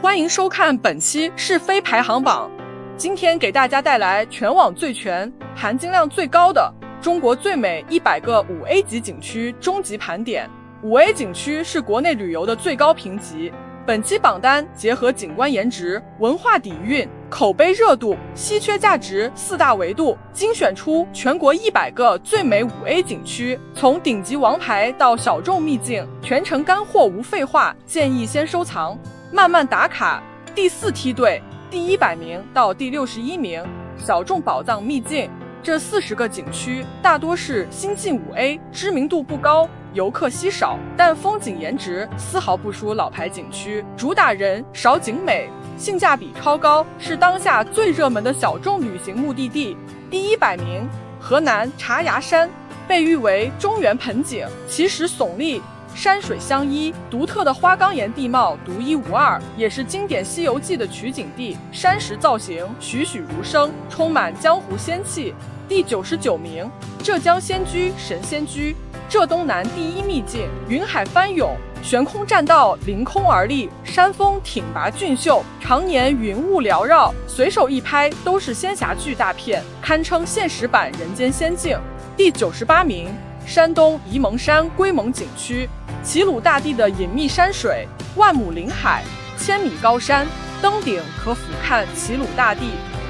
欢迎收看本期是非排行榜。今天给大家带来全网最全、含金量最高的中国最美100个5A 级景区终极盘点。5A 景区是国内旅游的最高评级。本期榜单结合景观颜值、文化底蕴、口碑热度、稀缺价值4大维度，精选出全国100个最美5A 景区，从顶级王牌到小众秘境，全程干货无废话，建议先收藏，慢慢打卡。第4梯队，第100名到第61名，小众宝藏秘境。这40个景区大多是新晋5A， 知名度不高，游客稀少，但风景颜值丝毫不输老牌景区，主打人少景美，性价比超高，是当下最热门的小众旅行目的地。第100名，河南茶崖山，被誉为中原盆景，奇石耸立，山水相依，独特的花岗岩地貌独一无二，也是经典《西游记》的取景地，山石造型栩栩如生，充满江湖仙气。第99名，浙江仙居神仙居，浙东南第一秘境，云海翻涌，悬空栈道凌空而立，山峰挺拔俊秀，常年云雾缭绕，随手一拍都是仙侠剧大片，堪称现实版人间仙境。第98名，山东沂蒙山龟蒙景区，齐鲁大地的隐秘山水，万亩林海，1000米高山，登顶可俯瞰齐鲁大地，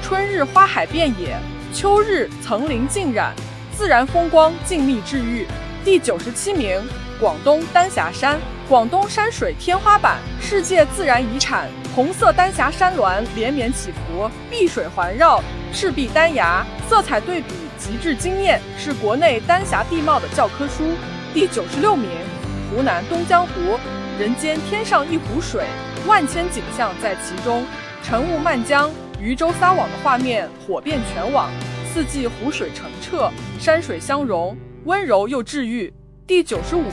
春日花海遍野，秋日层林尽染，自然风光静谧治愈。第97名，广东丹霞山，广东山水天花板，世界自然遗产，红色丹霞山峦连绵起伏，碧水环绕，赤壁丹崖，色彩对比极致惊艳，是国内丹霞地貌的教科书。第96名，湖南东江湖，人间天上一湖水，万千景象在其中，晨雾漫江，渔舟撒网的画面火遍全网，四季湖水澄澈，山水相融，温柔又治愈。第95名，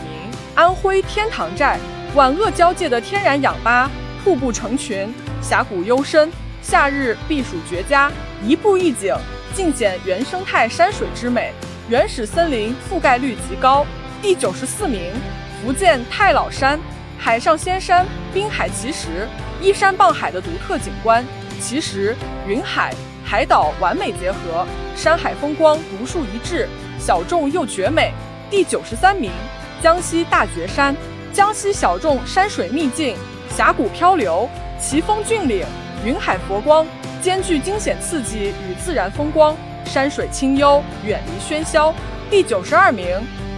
安徽天堂寨，皖鄂交界的天然氧吧，瀑布成群，峡谷幽深，夏日避暑绝佳，一步一景，尽显原生态山水之美，原始森林覆盖率极高。第94名，福建太老山，海上仙山，滨海奇石，依山傍海的独特景观，奇石、云海、海岛完美结合，山海风光独树一帜，小众又绝美。第93名，江西大觉山，江西小众山水秘境，峡谷漂流，奇峰峻岭，云海佛光，兼具惊险刺激与自然风光，山水清幽，远离喧嚣。第92名，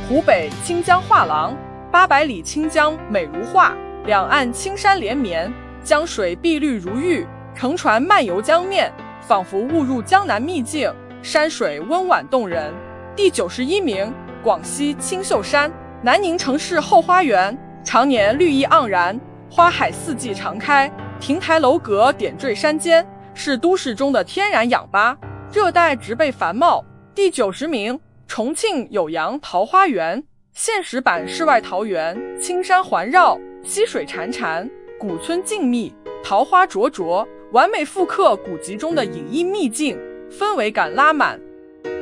湖北清江画廊，800里清江美如画，两岸青山连绵，江水碧绿如玉，乘船漫游江面，仿佛误入江南秘境，山水温婉动人。第91名，广西青秀山，南宁城市后花园，常年绿意盎然，花海四季常开，亭台楼阁点缀山间，是都市中的天然氧吧，热带植被繁茂。第90名，重庆酉阳桃花源，现实版世外桃源，青山环绕，溪水潺潺，古村静谧，桃花灼灼，完美复刻古籍中的隐逸秘境，氛围感拉满。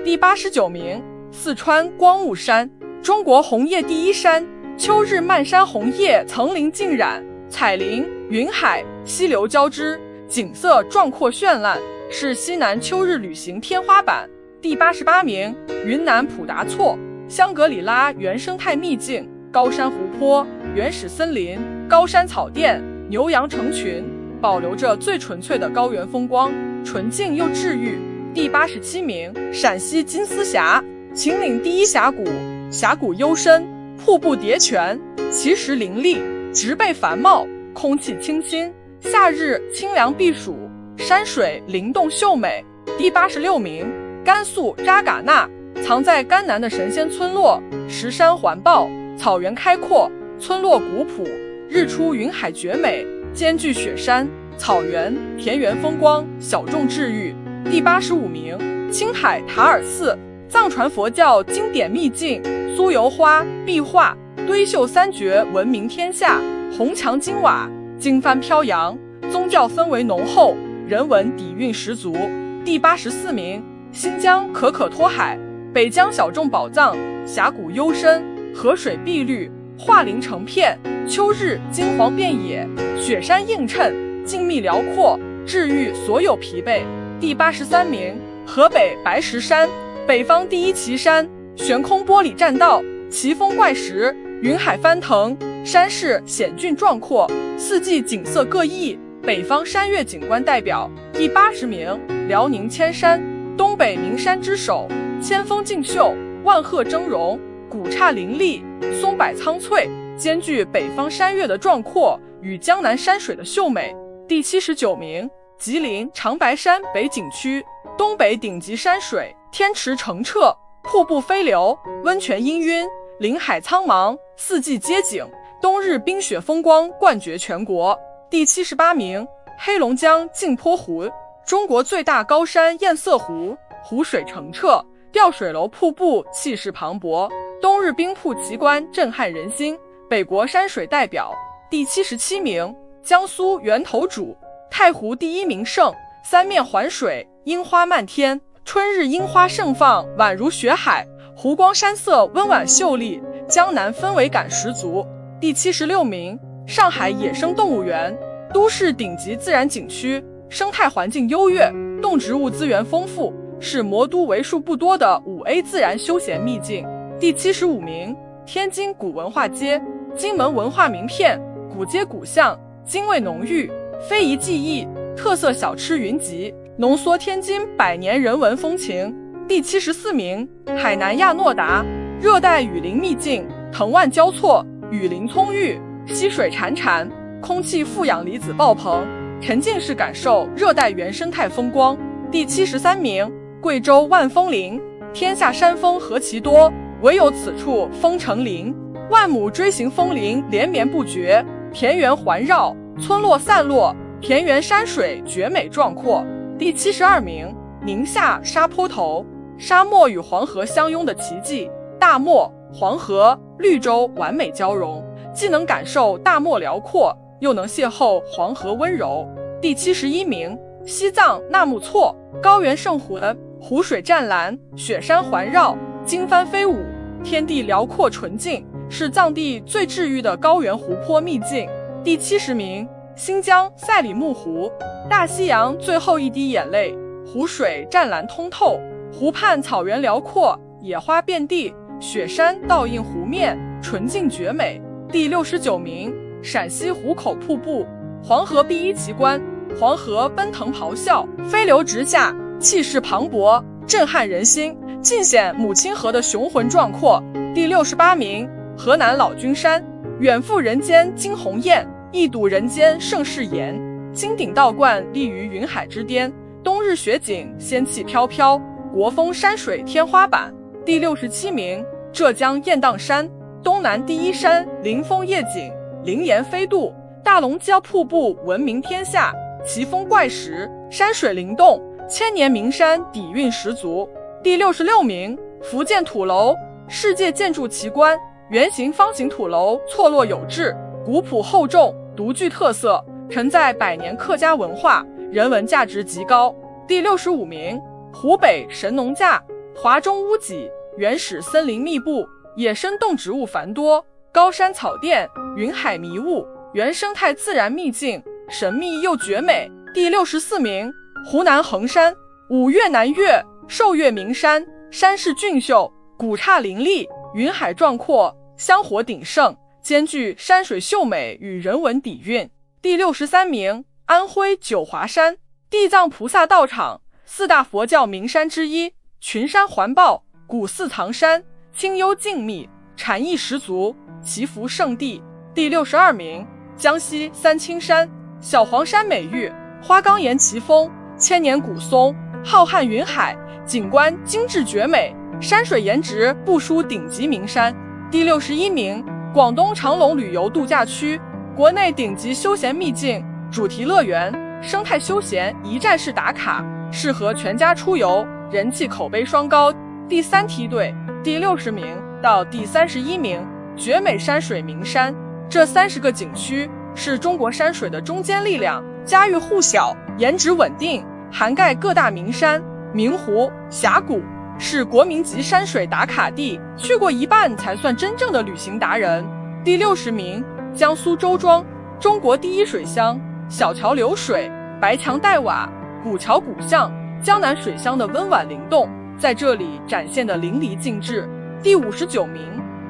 第89名，四川光雾山，中国红叶第一山，秋日漫山红叶层林尽染，彩林、云海、溪流交织，景色壮阔绚烂，是西南秋日旅行天花板。第88名，云南普达措，香格里拉原生态秘境，高山湖泊，原始森林，高山草甸，牛羊成群，保留着最纯粹的高原风光，纯净又治愈。第87名，陕西金丝峡，秦岭第一峡谷，峡谷幽深，瀑布叠泉，奇石林立，植被繁茂，空气清新，夏日清凉避暑，山水灵动秀美。第86名，甘肃扎尕那，藏在甘南的神仙村落，石山环抱，草原开阔，村落古朴，日出云海绝美，兼具雪山、草原、田园风光，小众治愈。第85名，青海塔尔寺，藏传佛教经典秘境，酥油花、壁画、堆绣三绝闻名天下，红墙金瓦，经幡飘扬，宗教氛围浓厚，人文底蕴十足。第84名，新疆可可托海，北疆小众宝藏，峡谷幽深，河水碧绿，桦林成片，秋日金黄遍野，雪山映衬，静谧辽阔，治愈所有疲惫。第83名，河北白石山，北方第一奇山，悬空玻璃栈道，奇峰怪石，云海翻腾，山势险峻壮阔，四季景色各异，北方山岳景观代表。第80名，辽宁千山，东北名山之首，千峰竞秀，万壑峥嵘，古刹林立，松柏苍翠，兼具北方山岳的壮阔与江南山水的秀美。第79名，吉林长白山北景区，东北顶级山水，天池澄澈，瀑布飞流，温泉氤氲，林海苍茫，四季皆景，冬日冰雪风光冠绝全国。第78名，黑龙江镜泊湖，中国最大高山堰塞湖，湖水澄澈，吊水楼瀑布气势磅礴，冬日冰瀑奇观震撼人心，北国山水代表。第77名，江苏源头渚，太湖第一名胜，三面环水，樱花漫天，春日樱花盛放宛如雪海，湖光山色温婉秀丽，江南氛围感十足。第76名，上海野生动物园，都市顶级自然景区，生态环境优越，动植物资源丰富，是魔都为数不多的5A 自然休闲秘境。第75名，天津古文化街，金门文化名片，古街古巷，精味浓郁，非遗技艺，特色小吃云集，浓缩天津百年人文风情。第74名，海南亚诺达，热带雨林秘境，藤蔓交错，雨林葱郁，溪水潺潺，空气负氧离子爆棚，沉浸式感受热带原生态风光。第73名，贵州万峰林，天下山峰何其多，唯有此处峰成林，万亩锥形峰林连绵不绝，田园环绕，村落散落，田园山水绝美壮阔。第72名，宁夏沙坡头，沙漠与黄河相拥的奇迹，大漠、黄河、绿洲完美交融，既能感受大漠辽阔，又能邂逅黄河温柔。第71名，西藏纳木错，高原圣魂，湖水湛蓝，雪山环绕，经幡飞舞，天地辽阔纯净，是藏地最治愈的高原湖泊秘境。第70名，新疆赛里木湖，大西洋最后一滴眼泪，湖水湛蓝通透，湖畔草原辽阔，野花遍地，雪山倒映湖面，纯净绝美。第69名，陕西壶口瀑布，黄河第一奇观，黄河奔腾咆哮，飞流直下，气势磅礴，震撼人心，尽显母亲河的雄浑壮阔。第68名，河南老君山，远赴人间惊鸿雁，一睹人间盛世颜，金顶道观立于云海之巅，冬日雪景仙气飘飘，国风山水天花板。第67名，浙江雁荡山，东南第一山，临风夜景，灵岩飞渡，大龙江瀑布闻名天下，奇峰怪石，山水灵动，千年名山底蕴十足。第66名，福建土楼，世界建筑奇观，圆形方形土楼错落有致，古朴厚重，独具特色，承载百年客家文化，人文价值极高。第65名，湖北神农架，华中屋脊，原始森林密布，野生动植物繁多，高山草甸，云海迷雾，原生态自然秘境，神秘又绝美。第64名，湖南衡山，五岳南岳，寿岳名山，山势俊秀，古刹林立，云海壮阔，香火鼎盛，兼具山水秀美与人文底蕴。第63名，安徽九华山，地藏菩萨道场，四大佛教名山之一，群山环抱，古寺藏山，清幽静谧，禅意十足，祈福圣地。第62名，江西三清山，小黄山美誉，花岗岩奇峰，千年古松，浩瀚云海，景观精致绝美，山水颜值不输顶级名山。第61名，广东长隆旅游度假区，国内顶级休闲秘境，主题乐园，生态休闲一站式打卡，适合全家出游，人气口碑双高。第3梯队，第60名到第31名，绝美山水名山。这30个景区是中国山水的中坚力量，家喻户晓，颜值稳定，涵盖各大名山、名湖、峡谷，是国民级山水打卡地，去过一半才算真正的旅行达人。第60名，江苏周庄，中国第一水乡，小桥流水，白墙黛瓦，古桥古巷，江南水乡的温婉灵动在这里展现得淋漓尽致。第59名，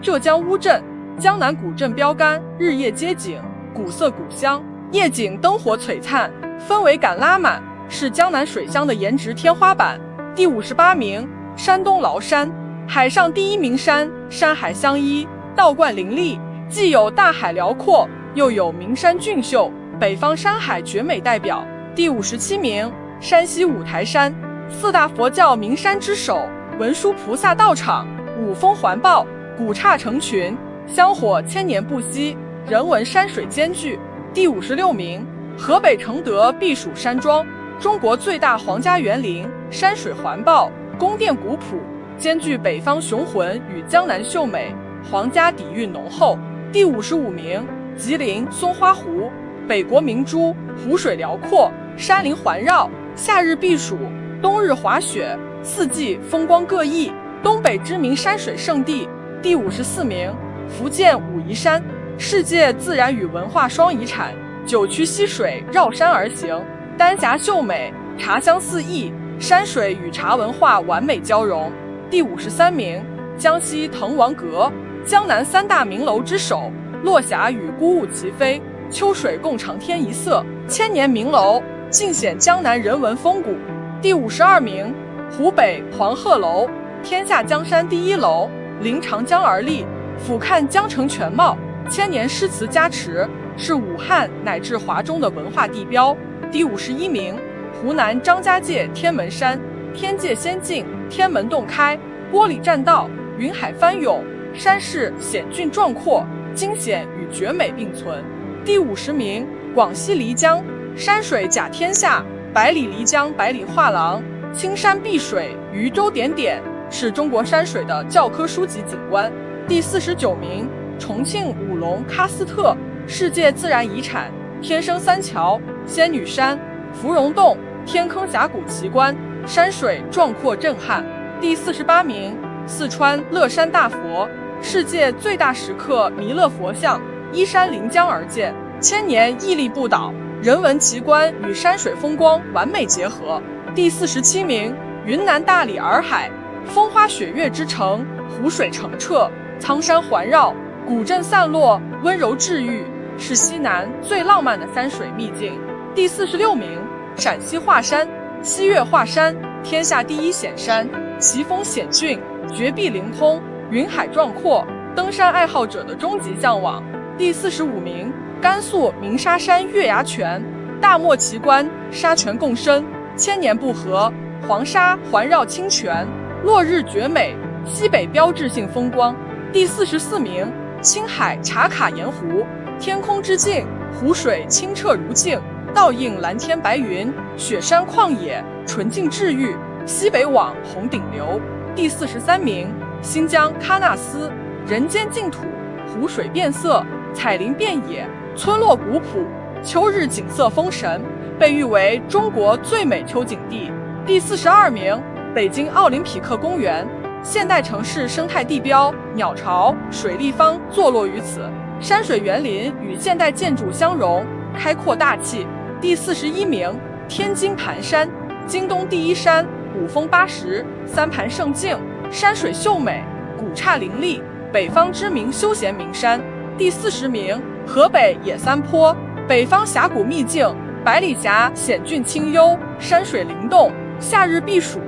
浙江乌镇，江南古镇标杆，日夜街景，古色古香，夜景灯火璀璨，氛围感拉满，是江南水乡的颜值天花板。第58名，山东崂山，海上第一名山，山海相依，道观林立，既有大海辽阔，又有名山俊秀，北方山海绝美代表。第57名，山西五台山，四大佛教名山之首，文殊菩萨道场，五峰环抱，古刹成群，香火千年不息，人文山水兼具。第56名，河北承德避暑山庄，中国最大皇家园林，山水环抱，宫殿古朴，兼具北方雄浑与江南秀美，皇家底蕴浓厚。第55名，吉林松花湖，北国明珠，湖水辽阔，山林环绕，夏日避暑，冬日滑雪，四季风光各异，东北知名山水胜地。第54名，福建武夷山，世界自然与文化双遗产，9曲溪水绕山而行，丹霞秀美，茶香四溢，山水与茶文化完美交融。第53名，江西滕王阁，江南三大名楼之首，落霞与孤鹜齐飞，秋水共长天一色，千年名楼，尽显江南人文风骨。第52名，湖北黄鹤楼，天下江山第一楼，临长江而立，俯瞰江城全貌，千年诗词加持，是武汉乃至华中的文化地标。第51名，湖南张家界天门山，天界仙境，天门洞开，玻璃栈道，云海翻涌，山势险峻壮阔，惊险与绝美并存。第50名，广西漓江，山水甲天下，百里漓江百里画廊，青山碧水，渔舟点点，是中国山水的教科书级景观。第49名，重庆武隆喀斯特，世界自然遗产，天生三桥，仙女山，芙蓉洞，天坑峡谷奇观，山水壮阔震撼。第48名，四川乐山大佛，世界最大石刻弥勒佛像，依山临江而建，千年屹立不倒，人文奇观与山水风光完美结合。第47名，云南大理洱海，风花雪月之城，湖水澄澈，苍山环绕，古镇散落，温柔治愈，是西南最浪漫的山水秘境。第46名，陕西华山，西岳华山，天下第一险山，奇峰险峻，绝壁凌空，云海壮阔，登山爱好者的终极向往。第45名，甘肃鸣沙山月牙泉，大漠奇观，沙泉共生，千年不和，黄沙环绕清泉，落日绝美，西北标志性风光。第44名，青海茶卡盐湖，天空之镜，湖水清澈如镜，倒映蓝天白云，雪山旷野，纯净治愈，西北往红顶流。第43名，新疆喀纳斯，人间净土，湖水变色，彩林遍野，村落古朴，秋日景色丰神，被誉为中国最美秋景地。第42名，北京奥林匹克公园，现代城市生态地标，鸟巢、水立方坐落于此，山水园林与现代建筑相融，开阔大气。第41名，天津盘山，京东第一山，五峰八石，三盘胜境，山水秀美，古刹林立，北方知名休闲名山。第40名，河北野三坡，北方峡谷秘境，百里峡险峻清幽，山水灵动，夏日避暑，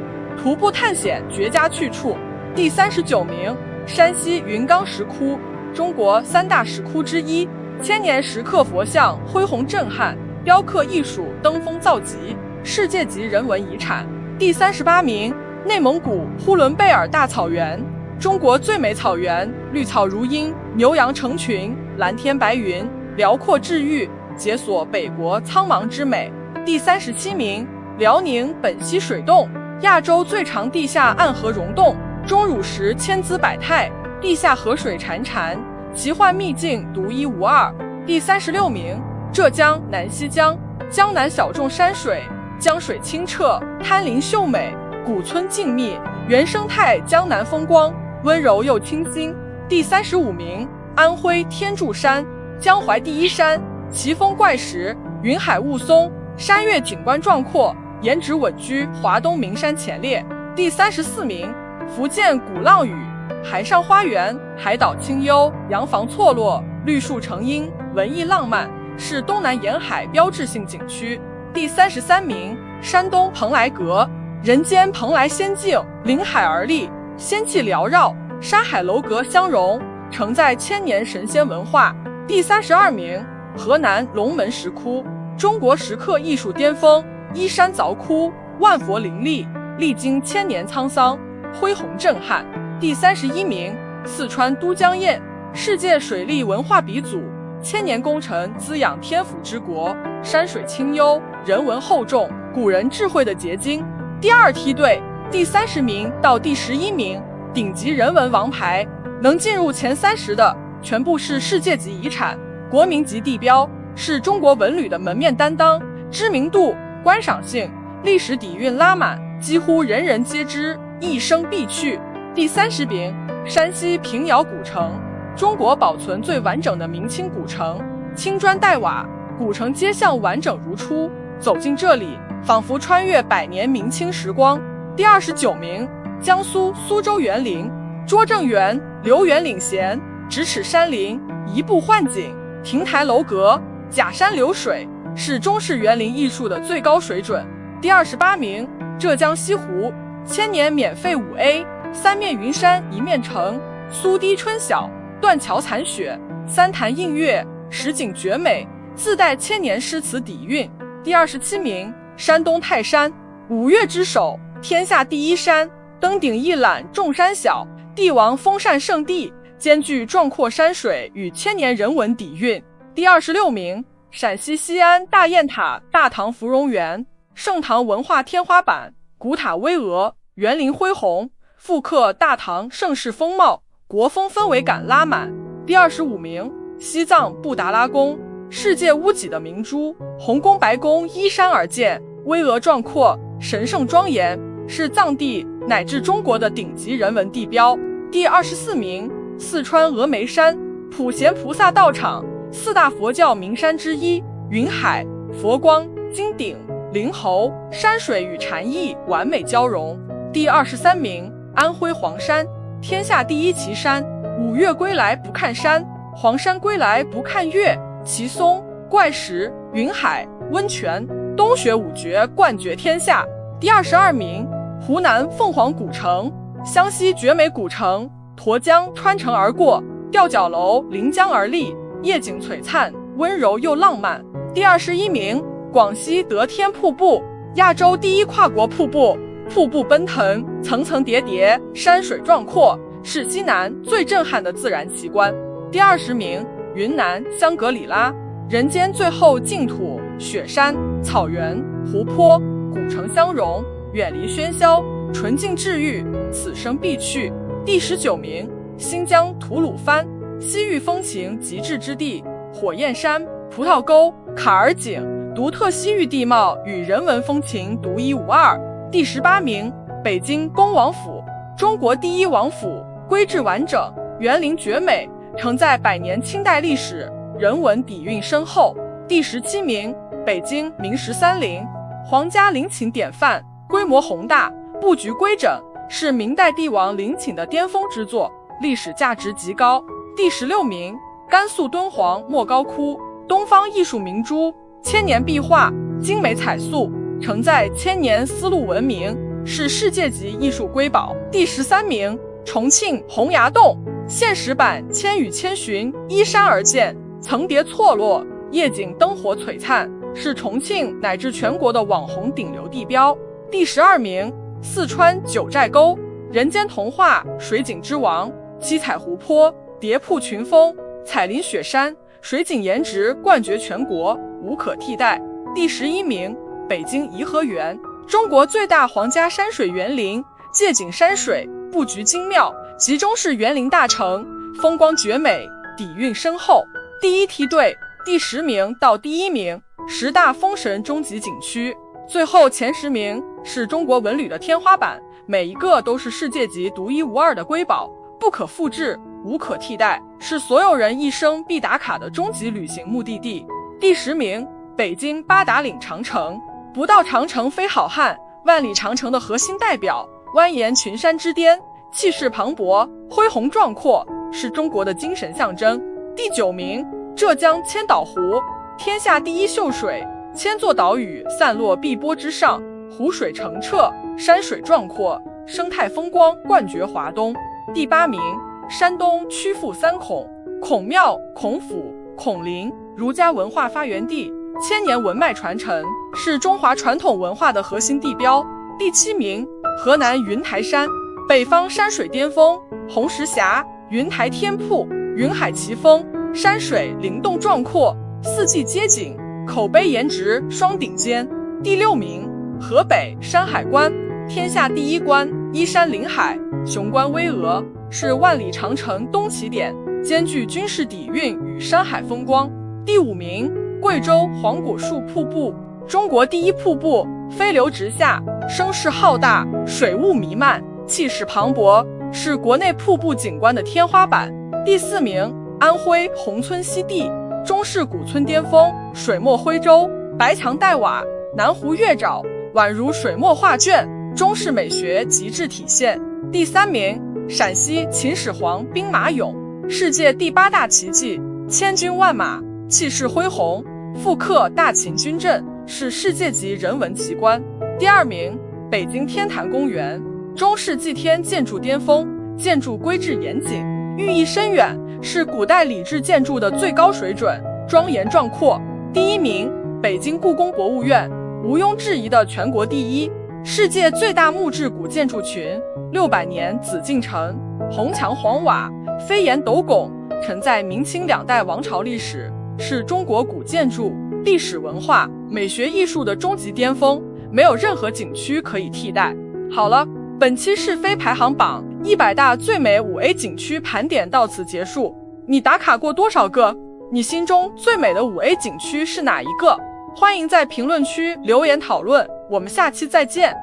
徒步探险绝佳去处。第39名，山西云冈石窟，中国三大石窟之一，千年石刻佛像恢宏震撼，雕刻艺术登峰造极，世界级人文遗产。第38名，内蒙古呼伦贝尔大草原，中国最美草原，绿草如茵，牛羊成群，蓝天白云，辽阔治愈，解锁北国苍茫之美。第37名，辽宁本溪水洞，亚洲最长地下暗河溶洞，钟乳石千姿百态，地下河水潺潺，奇幻秘境独一无二。第36名，浙江南溪江，江南小众山水，江水清澈，滩林秀美，古村静谧，原生态江南风光，温柔又清新。第35名，安徽天柱山，江淮第一山，奇峰怪石，云海雾凇，山岳景观壮阔，颜值稳居华东名山前列。第34名，福建鼓浪屿，海上花园，海岛清幽，洋房错落，绿树成荫，文艺浪漫，是东南沿海标志性景区。第33名，山东蓬莱阁，人间蓬莱仙境，临海而立，仙气缭绕，山海楼阁相融，承载千年神仙文化。第32名，河南龙门石窟，中国石刻艺术巅峰，依山凿窟，万佛林立，历经千年沧桑，恢宏震撼。第31名，四川都江堰，世界水利文化鼻祖，千年工程滋养天府之国，山水清幽，人文厚重，古人智慧的结晶。第二梯队第30名到第11名，顶级人文王牌，能进入前30的全部是世界级遗产、国民级地标，是中国文旅的门面担当，知名度、观赏性、历史底蕴拉满，几乎人人皆知，一生必去。第30名，山西平遥古城，中国保存最完整的明清古城，青砖黛瓦，古城街巷完整如初，走进这里，仿佛穿越100年明清时光。第29名，江苏苏州园林，拙政园，留园领衔，咫尺山林，移步换景，亭台楼阁，假山流水，是中式园林艺术的最高水准。第28名，浙江西湖，千年免费5A， 三面云山一面城，苏堤春晓，断桥残雪，三潭映月，实景绝美，自带千年诗词底蕴。第27名，山东泰山，五岳之首，天下第一山，登顶一览众山小，帝王封禅圣地，兼具壮阔山水与千年人文底蕴。第26名，陕西西安大雁塔大唐芙蓉园，盛唐文化天花板，古塔巍峨，园林恢宏，复刻大唐盛世风貌，国风氛围感拉满。第25名，西藏布达拉宫，世界屋脊的明珠，红宫白宫依山而建，巍峨壮阔，神圣庄严，是藏地乃至中国的顶级人文地标。第24名，四川峨眉山，普贤菩萨道场，四大佛教名山之一，云海、佛光、金顶、灵猴，山水与禅意完美交融。第23名，安徽黄山，天下第一奇山，五岳归来不看山，黄山归来不看岳，奇松、怪石、云海、温泉，东学五绝冠绝天下。第22名，湖南凤凰古城，湘西绝美古城，沱江穿城而过，吊脚楼临江而立，夜景璀璨，温柔又浪漫。第21名，广西得天瀑布，亚洲第一跨国瀑布，瀑布奔腾，层层叠叠，山水壮阔，是西南最震撼的自然奇观。第20名，云南香格里拉，人间最后净土，雪山、草原、湖泊，古城相融，远离喧嚣，纯净治愈，此生必去。第19名，新疆吐鲁番，西域风情极致之地，火焰山、葡萄沟、卡尔井，独特西域地貌与人文风情独一无二。第18名，北京恭王府，中国第一王府，规制完整，园林绝美，承载100年清代历史，人文底蕴深厚。第17名，北京明十三陵，皇家陵寝典范，规模宏大，布局规整，是明代帝王陵寝的巅峰之作，历史价值极高。第16名，甘肃敦煌莫高窟，东方艺术明珠，千年壁画，精美彩塑，承载千年丝路文明，是世界级艺术瑰宝。第13名，重庆洪崖洞，现实版千与千寻依山而建，层叠错落，夜景灯火璀璨，是重庆乃至全国的网红顶流地标。第12名，四川九寨沟，人间童话，水景之王，七彩湖泊，叠瀑群峰，彩林雪山，水景颜值冠绝全国，无可替代。第11名，北京颐和园，中国最大皇家山水园林，借景山水，布局精妙，集中式园林大成，风光绝美，底蕴深厚。第一梯队第10名到第1名，10大封神终极景区，最后前10名是中国文旅的天花板，每一个都是世界级独一无二的瑰宝，不可复制，无可替代，是所有人一生必打卡的终极旅行目的地。第10名，北京八达岭长城，不到长城非好汉，万里长城的核心代表，蜿蜒群山之巅，气势磅礴，恢宏壮阔，是中国的精神象征。第9名，浙江千岛湖，天下第一秀水，千座岛屿散落碧波之上，湖水澄澈，山水壮阔，生态风光冠绝华东。第8名，山东曲阜3孔，孔庙、孔府、孔林，儒家文化发源地，千年文脉传承，是中华传统文化的核心地标。第7名，河南云台山，北方山水巅峰，红石峡、云台天瀑、云海奇峰，山水灵动壮阔，四季皆景，口碑颜值双顶尖。第6名，河北山海关，天下第一关，依山临海，雄关巍峨，是万里长城东起点，兼具军事底蕴与山海风光。第5名，贵州黄果树瀑布，中国第一瀑布，飞流直下，声势浩大，水雾弥漫，气势磅礴，是国内瀑布景观的天花板。第4名，安徽宏村西递，中式古村巅峰，水墨徽州，白墙黛瓦，南湖月沼，宛如水墨画卷，中式美学极致体现。第3名，陕西秦始皇兵马俑，世界第8大奇迹，千军万马，气势恢宏，复刻大秦军阵，是世界级人文奇观。第2名，北京天坛公园，中世纪天建筑巅峰，建筑规制严谨，寓意深远，是古代礼制建筑的最高水准，庄严壮阔。第1名，北京故宫博物院，毋庸置疑的全国第一，世界最大木质古建筑群，600年紫禁城，红墙黄瓦，飞檐斗拱，承载明清2代王朝历史，是中国古建筑、历史文化、美学艺术的终极巅峰，没有任何景区可以替代。好了，本期是非排行榜100大最美5A 景区盘点到此结束。你打卡过多少个？你心中最美的5A 景区是哪一个？欢迎在评论区留言讨论，我们下期再见。